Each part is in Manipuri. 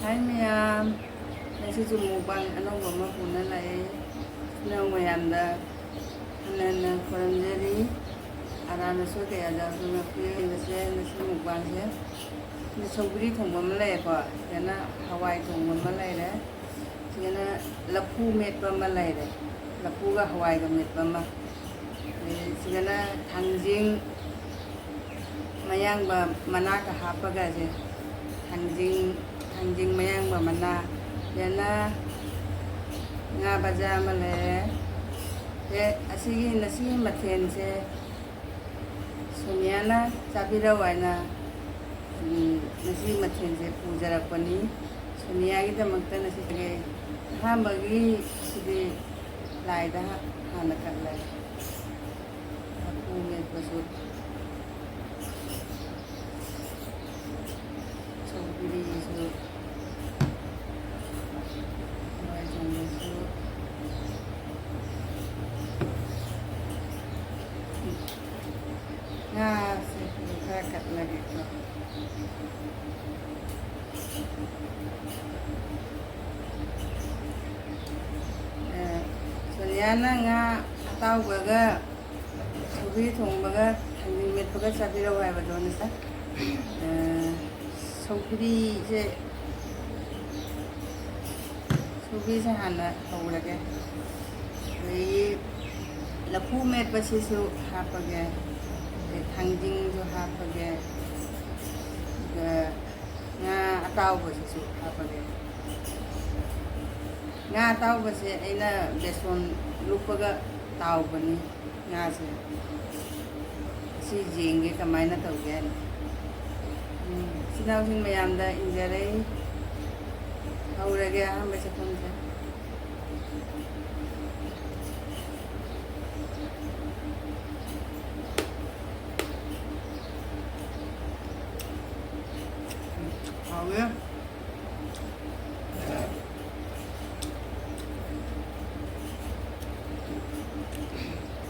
Hai miyam, nasi mukbang mama puna lai nang mayamda hanan koranjari arana so kaya da suna kuya nasi mukbang se ni sobri thong mama lai ko yana hawai thong mama lai re yana lapu met mama lai re lapu ga hawai ga met mama yana thangjing mayang ba mana ka hapa ga je Anjing mayang mana yana nga baja male asigi nasi mathen se sunyana sabira waina nasi mathen se puja rakpani sunya gi damakta nasi ge ha bagi sidi laida hana kala aku me pasut sobri so Nah, saya kat lagi tu. Soalnya nga tahu baga, subi thong baga, hanjing met baga sabi rawai baga ni sa. Subi se hana tahu lagi. Jadi lapu met pasti su apa ge. Thangjing jo hapage nga ataw ba si hapage nga ataw ba si aina beson lupaga taw bani nga si jenge kamaina tawge sinaw sing mayamda injare haurage ha bese konse ya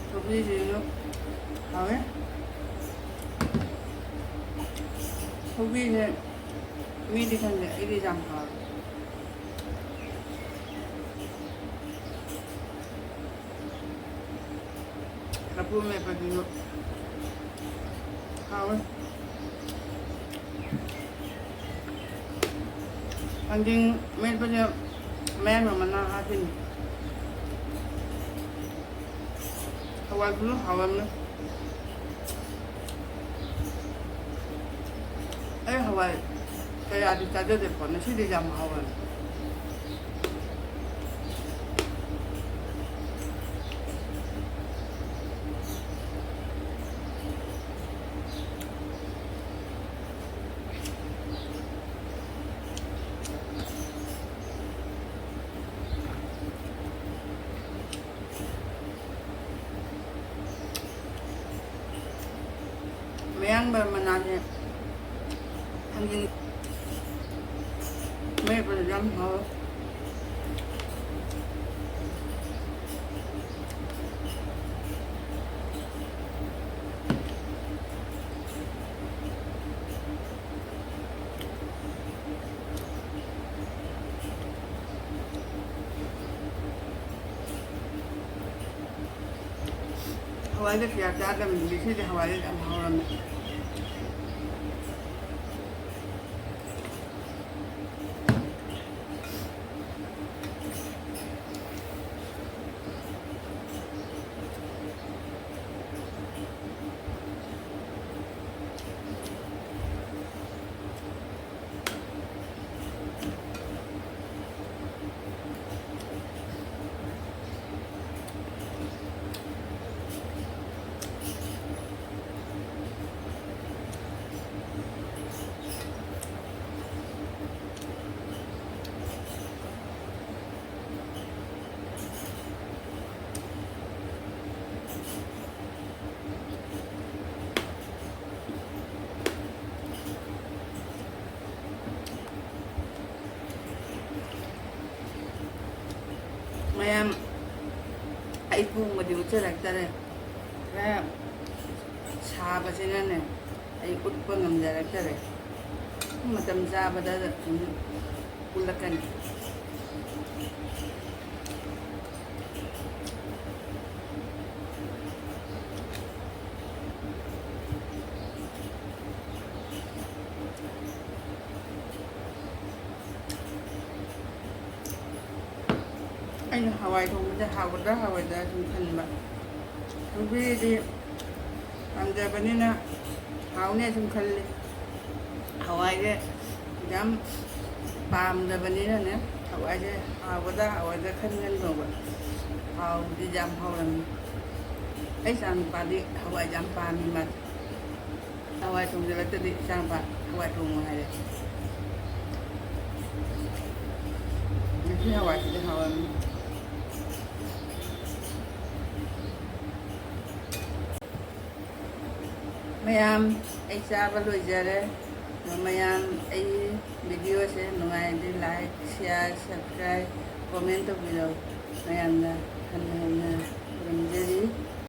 sobi je hawe sobi je mi dikan je ini jam ha kapu me pagi hawe Anjing main punya main mana hati ni. Awal dulu awal ni. Awal kayak adik saja deh pun nasi di jam awal. Mayang bermananya anjing may berjam hawa hawalnya siapa ada menjadi di hawalnya sama hawa Mayam ai pung ma di ucha rakta re ra cha ba se na ne ai ut pa ngam ja rakta re matam cha ba da ꯄꯨꯜꯂꯛꯀꯅꯤ ꯑꯩꯅ ꯍꯋꯥꯏ ꯊꯣꯡꯕꯁꯦ ꯍꯥꯎꯒꯗ꯭ꯔꯥ ꯍꯥꯎꯔꯣꯏꯗ꯭ꯔꯥ ꯁꯨꯝ ꯈꯟꯕ ꯁꯧꯒ꯭ꯔꯤꯗꯤ ꯄꯥꯝꯖꯕꯅꯤꯅ ꯍꯥꯎꯅꯤ ꯁꯨꯝ ꯈꯜꯂꯤ ꯍꯋꯥꯏꯁꯦ ꯌꯥꯝ ꯄꯥꯝꯗꯕꯅꯤꯅꯅꯦ ꯍꯋꯥꯏꯁꯦ ꯍꯥꯎꯒꯗ꯭ꯔꯥ ꯍꯥꯎꯔꯣꯏꯗ꯭ꯔꯥ ꯈꯟꯒꯟꯗꯧꯕ ꯍꯥꯎꯗꯤ ꯌꯥꯝ ꯍꯥꯎꯔꯝꯃꯤ ꯑꯩ ꯏꯆꯥꯅꯨꯄꯥꯗꯤ ꯍꯋꯥꯏ ꯌꯥꯝ ꯄꯥꯝꯃꯤ ꯃꯥꯗꯤ hawai thùng thì là tự định sang bạn hawai thùng này đấy những cái hawai thì hawai mayam ai cha ba loi jare mayam ai video se nungai di like share subscribe comment to below mayam na